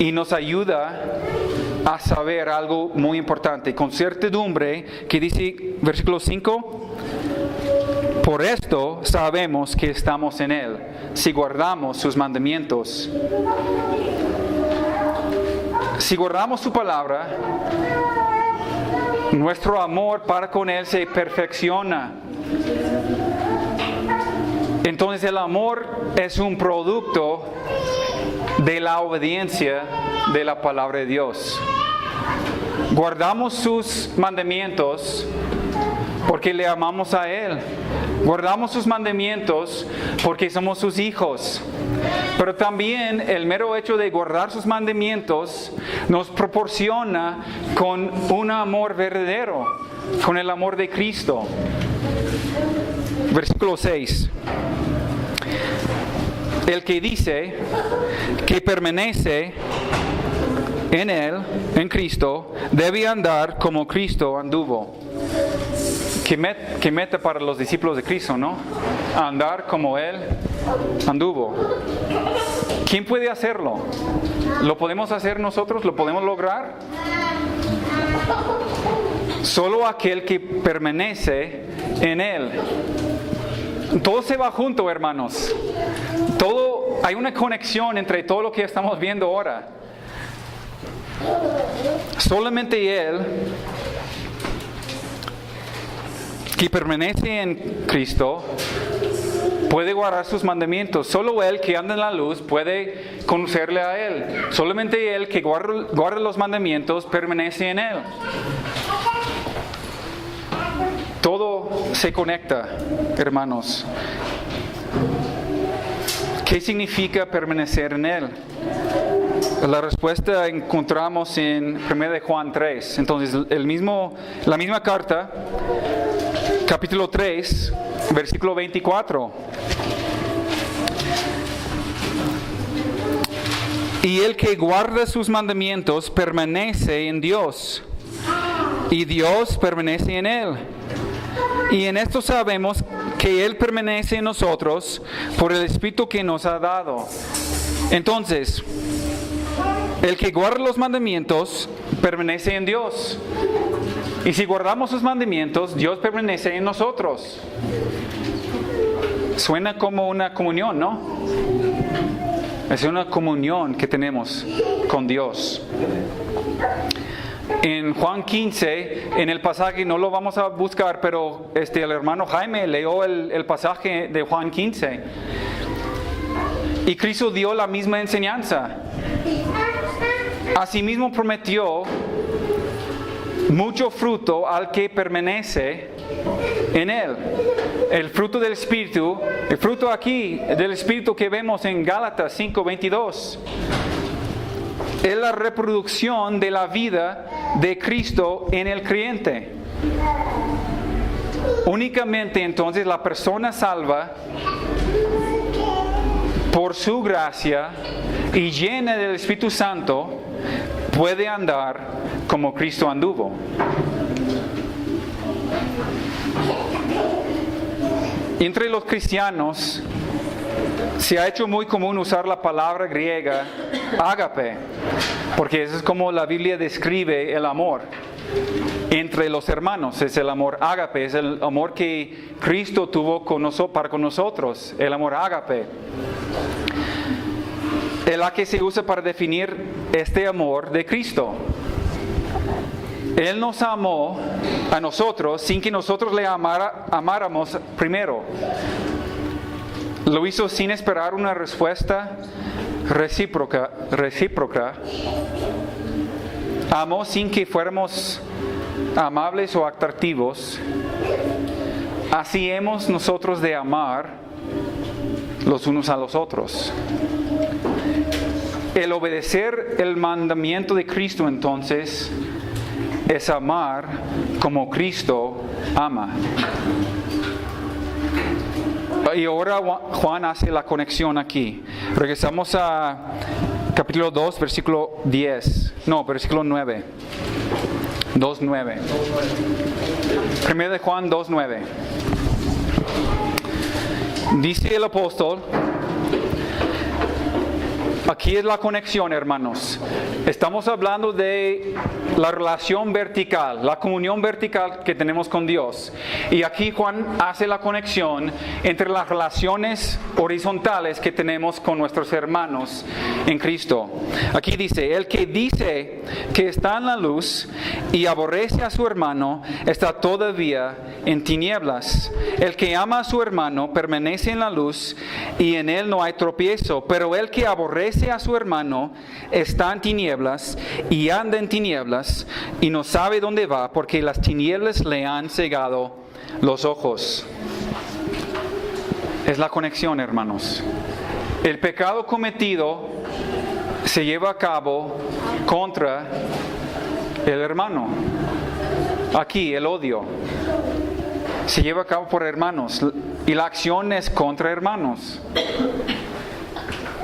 Speaker 1: y nos ayuda a saber algo muy importante, con certidumbre, que dice versículo 5, por esto sabemos que estamos en Él, si guardamos sus mandamientos. Si guardamos su palabra, nuestro amor para con Él se perfecciona. Entonces el amor es un producto de la obediencia de la palabra de Dios. Guardamos sus mandamientos porque le amamos a Él. Guardamos sus mandamientos porque somos sus hijos. Pero también el mero hecho de guardar sus mandamientos nos proporciona con un amor verdadero, con el amor de Cristo. Versículo 6. El que dice que permanece en Él, en Cristo, debe andar como Cristo anduvo. Qué meta para los discípulos de Cristo, ¿no? Andar como Él anduvo. ¿Quién puede hacerlo? ¿Lo podemos hacer nosotros? ¿Lo podemos lograr? Solo aquel que permanece en Él. Todo se va junto, hermanos. Hay una conexión entre todo lo que estamos viendo ahora. Solamente Él, que permanece en Cristo, puede guardar sus mandamientos. Solo Él que anda en la luz puede conocerle a Él. Solamente Él que guarda los mandamientos permanece en Él. Todo se conecta, hermanos. ¿Qué significa permanecer en Él? La respuesta encontramos en 1 Juan 3. Entonces, la misma carta, capítulo 3, versículo 24. Y el que guarda sus mandamientos permanece en Dios, y Dios permanece en él. Y en esto sabemos que Él permanece en nosotros por el Espíritu que nos ha dado. Entonces, El que guarda los mandamientos permanece en Dios. Y si guardamos sus mandamientos, Dios permanece en nosotros. Suena como una comunión, ¿no? Es una comunión que tenemos con Dios. En Juan 15, en el pasaje, no lo vamos a buscar, pero el hermano Jaime leyó el pasaje de Juan 15. Y Cristo dio la misma enseñanza. Asimismo prometió mucho fruto al que permanece en Él. El fruto del Espíritu, el fruto aquí del Espíritu que vemos en Gálatas 5:22, es la reproducción de la vida de Cristo en el creyente. Únicamente entonces la persona salva por su gracia y llena del Espíritu Santo puede andar como Cristo anduvo. Entre los cristianos se ha hecho muy común usar la palabra griega ágape, porque eso es como la Biblia describe el amor entre los hermanos. Es el amor ágape, es el amor que Cristo tuvo para con nosotros, el amor ágape. Es la que se usa para definir este amor de Cristo. Él nos amó a nosotros sin que nosotros le amáramos primero. Lo hizo sin esperar una respuesta recíproca. Amó sin que fuéramos amables o atractivos. Así hemos nosotros de amar los unos a los otros. El obedecer el mandamiento de Cristo entonces es amar como Cristo ama. Y ahora Juan hace la conexión aquí. Regresamos a capítulo 2, versículo 10. No, versículo 9. 2:9. Primero de Juan 2:9. Dice el apóstol, aquí es la conexión, hermanos. Estamos hablando de la relación vertical, la comunión vertical que tenemos con Dios. Y aquí Juan hace la conexión entre las relaciones horizontales que tenemos con nuestros hermanos en Cristo. Aquí dice, el que dice que está en la luz y aborrece a su hermano, está todavía en tinieblas. El que ama a su hermano permanece en la luz y en él no hay tropiezo. Pero el que aborrece a su hermano está en tinieblas y anda en tinieblas y no sabe dónde va porque las tinieblas le han cegado los ojos. Es la conexión, hermanos. El pecado cometido se lleva a cabo contra el hermano. Aquí el odio se lleva a cabo por hermanos y la acción es contra hermanos.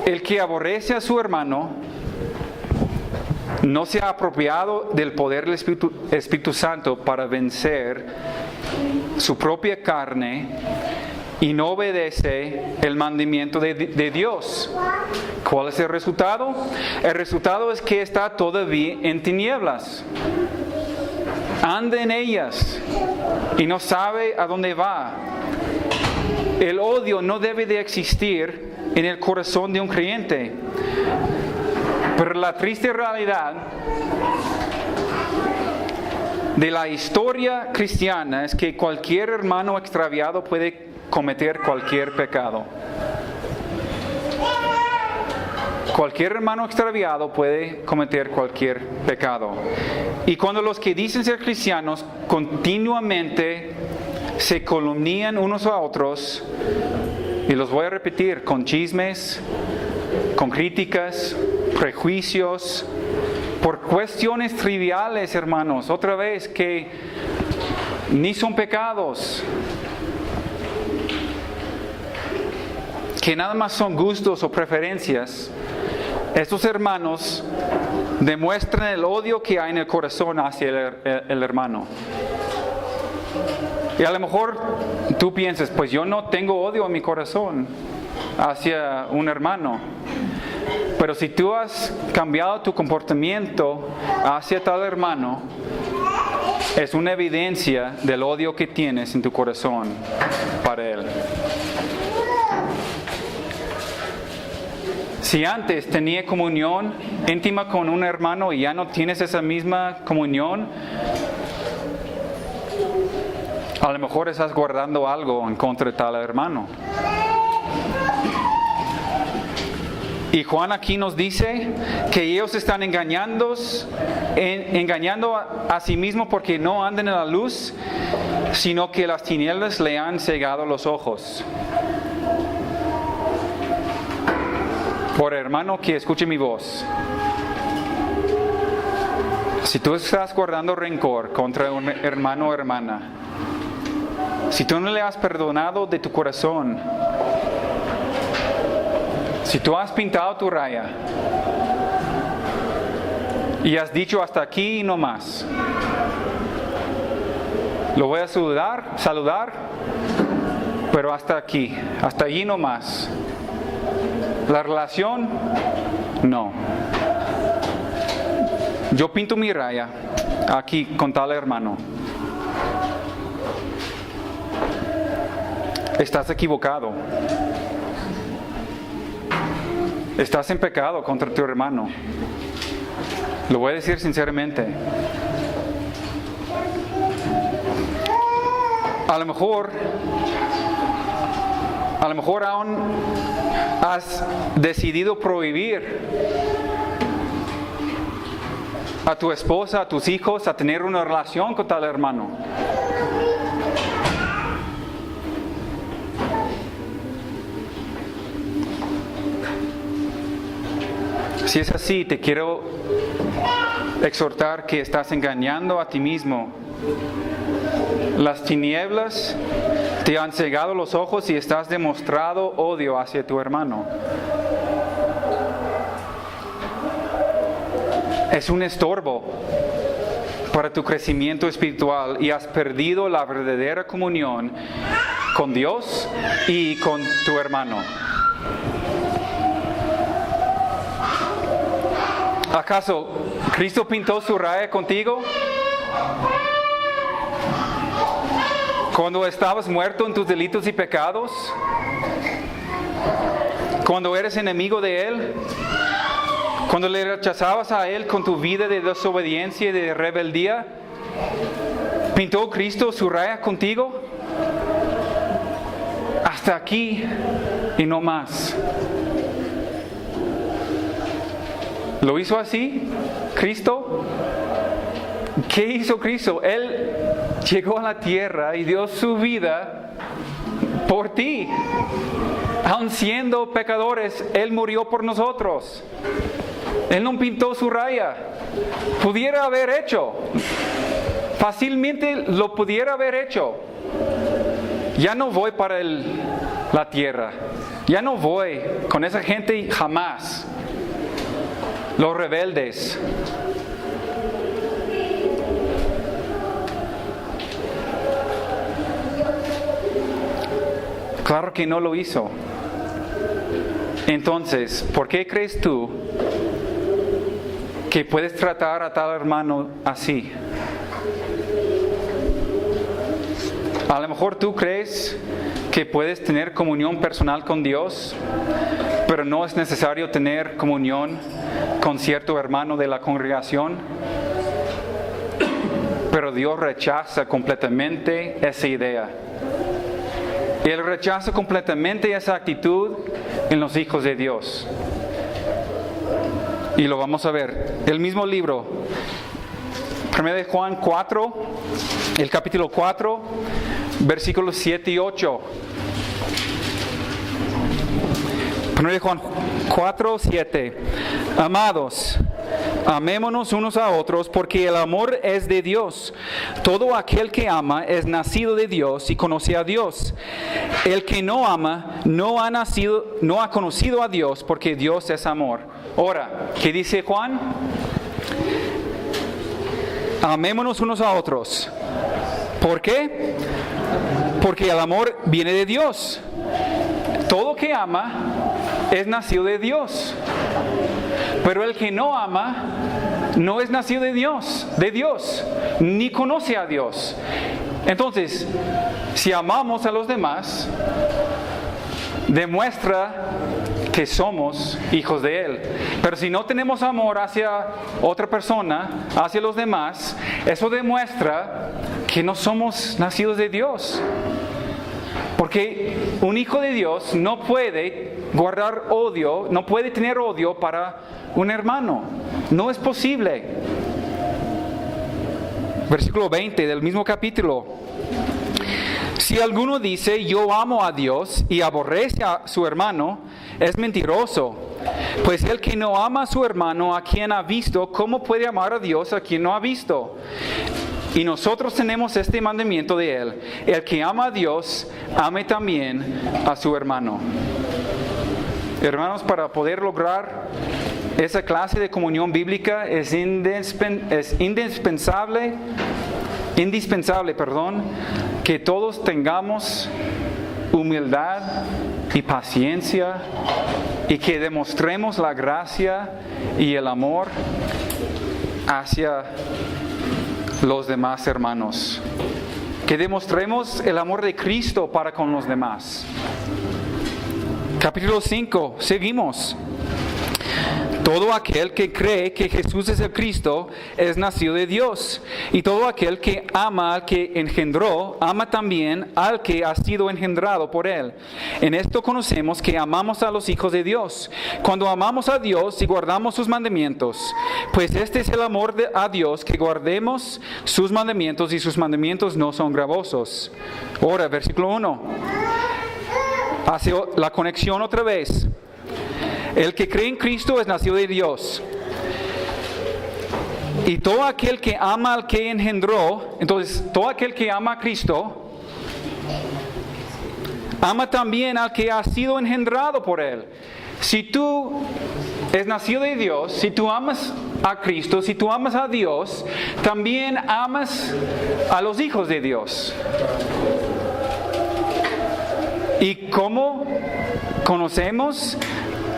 Speaker 1: El que aborrece a su hermano no se ha apropiado del poder del Espíritu Santo para vencer su propia carne y no obedece el mandamiento de Dios. ¿Cuál es el resultado? El resultado es que está todavía en tinieblas. Anda en ellas y no sabe a dónde va. El odio no debe de existir en el corazón de un creyente. Pero la triste realidad de la historia cristiana es que cualquier hermano extraviado puede cometer cualquier pecado. Cualquier hermano extraviado puede cometer cualquier pecado. Y cuando los que dicen ser cristianos continuamente se calumnian unos a otros, y los voy a repetir, con chismes, con críticas, prejuicios, por cuestiones triviales, hermanos, otra vez, que ni son pecados, que nada más son gustos o preferencias, estos hermanos demuestran el odio que hay en el corazón hacia el hermano. Y a lo mejor tú piensas, pues yo no tengo odio en mi corazón hacia un hermano. Pero si tú has cambiado tu comportamiento hacia tal hermano, es una evidencia del odio que tienes en tu corazón para él. Si antes tenía comunión íntima con un hermano y ya no tienes esa misma comunión, a lo mejor estás guardando algo en contra de tal hermano. Y Juan aquí nos dice que ellos están engañando a sí mismos porque no andan en la luz, sino que las tinieblas le han cegado los ojos. Por hermano que escuche mi voz, si tú estás guardando rencor contra un hermano o hermana, si tú no le has perdonado de tu corazón, si tú has pintado tu raya y has dicho hasta aquí y no más, lo voy a saludar, pero hasta aquí, hasta allí no más. La relación, no. Yo pinto mi raya aquí con tal hermano. Estás equivocado. Estás en pecado contra tu hermano. Lo voy a decir sinceramente. A lo mejor aún has decidido prohibir a tu esposa, a tus hijos, a tener una relación con tal hermano. Si es así, te quiero exhortar que estás engañando a ti mismo. Las tinieblas te han cegado los ojos y estás demostrando odio hacia tu hermano. Es un estorbo para tu crecimiento espiritual y has perdido la verdadera comunión con Dios y con tu hermano. ¿Acaso Cristo pintó su raya contigo? Cuando estabas muerto en tus delitos y pecados, cuando eres enemigo de Él, cuando le rechazabas a Él con tu vida de desobediencia y de rebeldía, ¿pintó Cristo su raya contigo? Hasta aquí y no más. ¿Lo hizo así, Cristo? ¿Qué hizo Cristo? Él llegó a la tierra y dio su vida por ti. Aun siendo pecadores, Él murió por nosotros. Él no pintó su raya. Pudiera haber hecho. Fácilmente lo pudiera haber hecho. Ya no voy para la tierra. Ya no voy con esa gente jamás. Los rebeldes. Claro que no lo hizo. Entonces, ¿por qué crees tú que puedes tratar a tal hermano así? A lo mejor tú crees que puedes tener comunión personal con Dios, pero no es necesario tener comunión con cierto hermano de la congregación. Pero Dios rechaza completamente esa idea. Él rechaza completamente esa actitud en los hijos de Dios. Y lo vamos a ver. El mismo libro, 1 de Juan 4, el capítulo 4, versículos 7 y 8. 1 de Juan 4, 7. Amados, amémonos unos a otros, porque el amor es de Dios. Todo aquel que ama es nacido de Dios y conoce a Dios. El que no ama no ha conocido a Dios, porque Dios es amor. Ahora, ¿qué dice Juan? Amémonos unos a otros. ¿Por qué? Porque el amor viene de Dios. Todo que ama es nacido de Dios. Pero el que no ama no es nacido de Dios, ni conoce a Dios. Entonces, si amamos a los demás, demuestra que somos hijos de Él. Pero si no tenemos amor hacia otra persona, hacia los demás, eso demuestra que no somos nacidos de Dios. Porque un hijo de Dios no puede guardar odio, no puede tener odio para un hermano. No es posible. Versículo 20 del mismo capítulo. Si alguno dice, yo amo a Dios y aborrece a su hermano, es mentiroso. Pues el que no ama a su hermano, a quien ha visto, ¿cómo puede amar a Dios a quien no ha visto? Y nosotros tenemos este mandamiento de Él: el que ama a Dios, ame también a su hermano. Hermanos, para poder lograr esa clase de comunión bíblica es indispensable, que todos tengamos humildad y paciencia y que demostremos la gracia y el amor hacia los demás hermanos. Que demostremos el amor de Cristo para con los demás. Capítulo 5, seguimos. Todo aquel que cree que Jesús es el Cristo es nacido de Dios. Y todo aquel que ama al que engendró, ama también al que ha sido engendrado por Él. En esto conocemos que amamos a los hijos de Dios, cuando amamos a Dios y guardamos sus mandamientos. Pues este es el amor a Dios, que guardemos sus mandamientos, y sus mandamientos no son gravosos. Ahora, versículo 1. Hace la conexión otra vez. El que cree en Cristo es nacido de Dios. Y todo aquel que ama al que engendró, entonces todo aquel que ama a Cristo, ama también al que ha sido engendrado por Él. Si tú es nacido de Dios, si tú amas a Cristo, si tú amas a Dios, también amas a los hijos de Dios. ¿Y cómo conocemos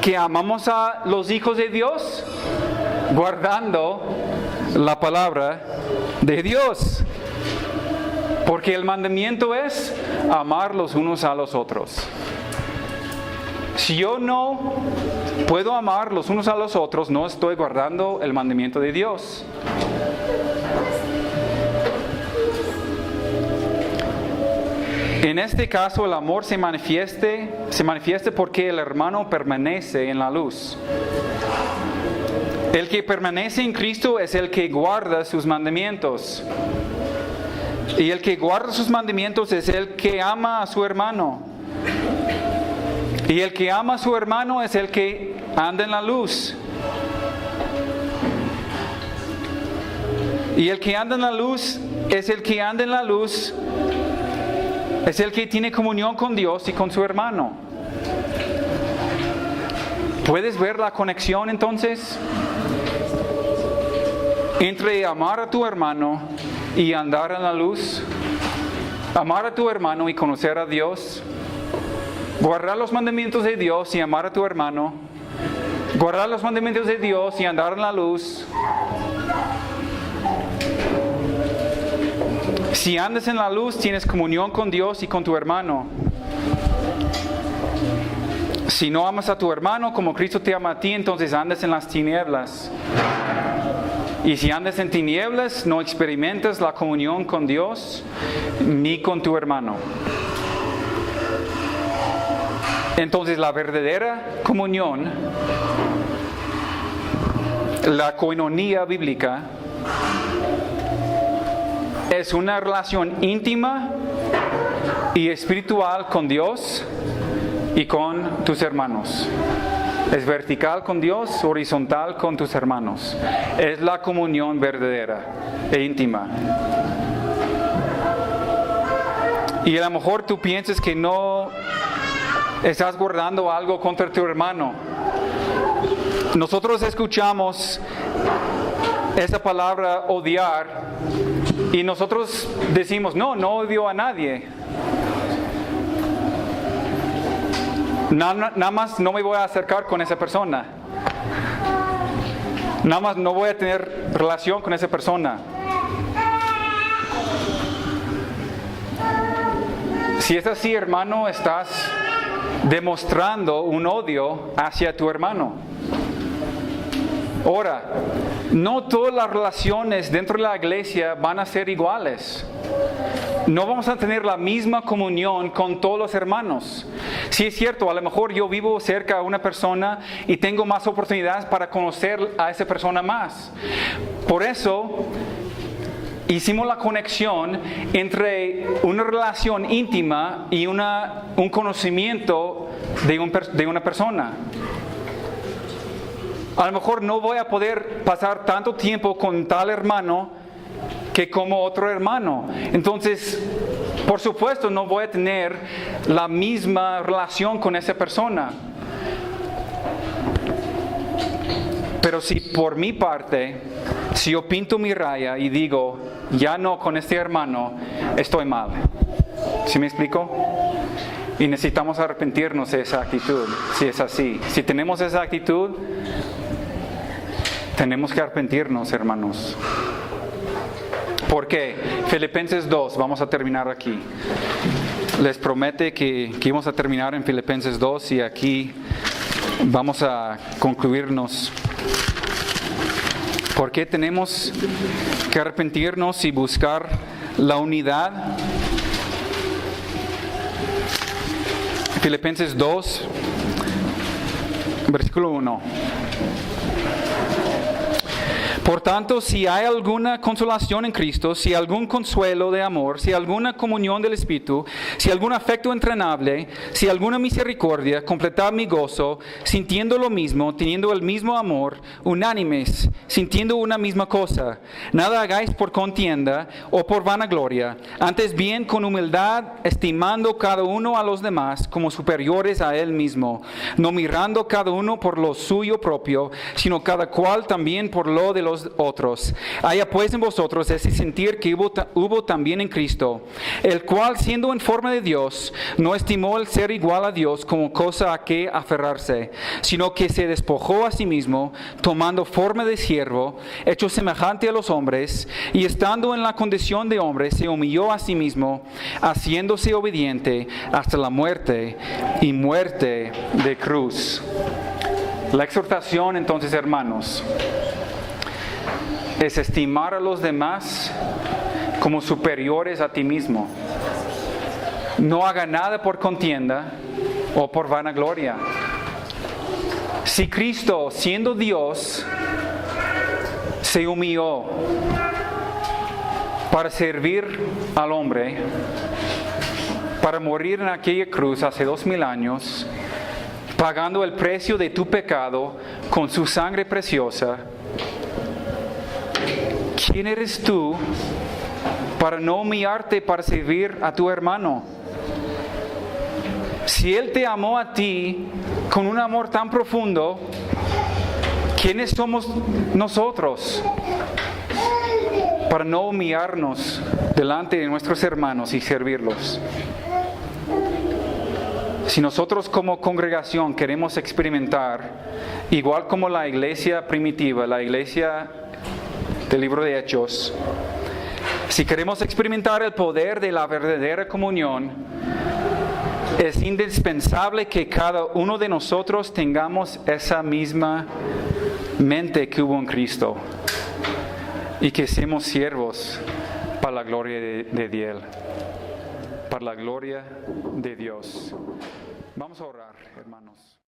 Speaker 1: que amamos a los hijos de Dios? Guardando la palabra de Dios. Porque el mandamiento es amar los unos a los otros. Si yo no puedo amar los unos a los otros, no estoy guardando el mandamiento de Dios. En este caso, el amor se manifieste porque el hermano permanece en la luz. El que permanece en Cristo es el que guarda sus mandamientos. Y el que guarda sus mandamientos es el que ama a su hermano. Y el que ama a su hermano es el que anda en la luz. Y el que anda en la luz es el que anda en la luz. Es el que tiene comunión con Dios y con su hermano. ¿Puedes ver la conexión entonces entre amar a tu hermano y andar en la luz? Amar a tu hermano y conocer a Dios. Guardar los mandamientos de Dios y amar a tu hermano. Guardar los mandamientos de Dios y andar en la luz. Si andas en la luz, tienes comunión con Dios y con tu hermano. Si no amas a tu hermano como Cristo te ama a ti, entonces andas en las tinieblas. Y si andas en tinieblas, no experimentas la comunión con Dios ni con tu hermano. Entonces la verdadera comunión, la koinonía bíblica, es una relación íntima y espiritual con Dios y con tus hermanos. Es vertical con Dios, horizontal con tus hermanos. Es la comunión verdadera e íntima. Y a lo mejor tú piensas que no estás guardando algo contra tu hermano. Nosotros escuchamos esa palabra odiar y nosotros decimos, no odio a nadie. Nada más no me voy a acercar con esa persona. Nada más no voy a tener relación con esa persona. Si es así, hermano, estás demostrando un odio hacia tu hermano. Ahora, no todas las relaciones dentro de la iglesia van a ser iguales. No vamos a tener la misma comunión con todos los hermanos. Sí es cierto, a lo mejor yo vivo cerca de una persona y tengo más oportunidades para conocer a esa persona más. Por eso hicimos la conexión entre una relación íntima y un conocimiento de una persona. A lo mejor no voy a poder pasar tanto tiempo con tal hermano que como otro hermano. Entonces, por supuesto, no voy a tener la misma relación con esa persona. Pero si por mi parte, si yo pinto mi raya y digo, ya no con este hermano, estoy mal. ¿Sí me explico? Y necesitamos arrepentirnos de esa actitud, si es así. Si tenemos esa actitud, tenemos que arrepentirnos, hermanos. ¿Por qué? Filipenses 2, vamos a terminar aquí. Les promete que íbamos a terminar en Filipenses 2 y aquí vamos a concluirnos. ¿Por qué tenemos que arrepentirnos y buscar la unidad? Filipenses 2, versículo 1. Por tanto, si hay alguna consolación en Cristo, si algún consuelo de amor, si alguna comunión del Espíritu, si algún afecto entrenable, si alguna misericordia, completad mi gozo, sintiendo lo mismo, teniendo el mismo amor, unánimes, sintiendo una misma cosa. Nada hagáis por contienda o por vanagloria, antes bien con humildad, estimando cada uno a los demás como superiores a él mismo, no mirando cada uno por lo suyo propio, sino cada cual también por lo de los otros. Haya pues en vosotros ese sentir que hubo también en Cristo, el cual siendo en forma de Dios, no estimó el ser igual a Dios como cosa a que aferrarse, sino que se despojó a sí mismo, tomando forma de siervo, hecho semejante a los hombres, y estando en la condición de hombre, se humilló a sí mismo, haciéndose obediente hasta la muerte y muerte de cruz. La exhortación entonces, hermanos, es estimar a los demás como superiores a ti mismo. No haga nada por contienda o por vanagloria. Si Cristo, siendo Dios, se humilló para servir al hombre, para morir en aquella cruz hace 2000 años, pagando el precio de tu pecado con su sangre preciosa, ¿quién eres tú para no humillarte para servir a tu hermano? Si Él te amó a ti con un amor tan profundo, ¿quiénes somos nosotros para no humillarnos delante de nuestros hermanos y servirlos? Si nosotros como congregación queremos experimentar, igual como la iglesia primitiva, la iglesia del libro de Hechos, si queremos experimentar el poder de la verdadera comunión, es indispensable que cada uno de nosotros tengamos esa misma mente que hubo en Cristo y que seamos siervos para la gloria de Dios, para la gloria de Dios. Vamos a orar, hermanos.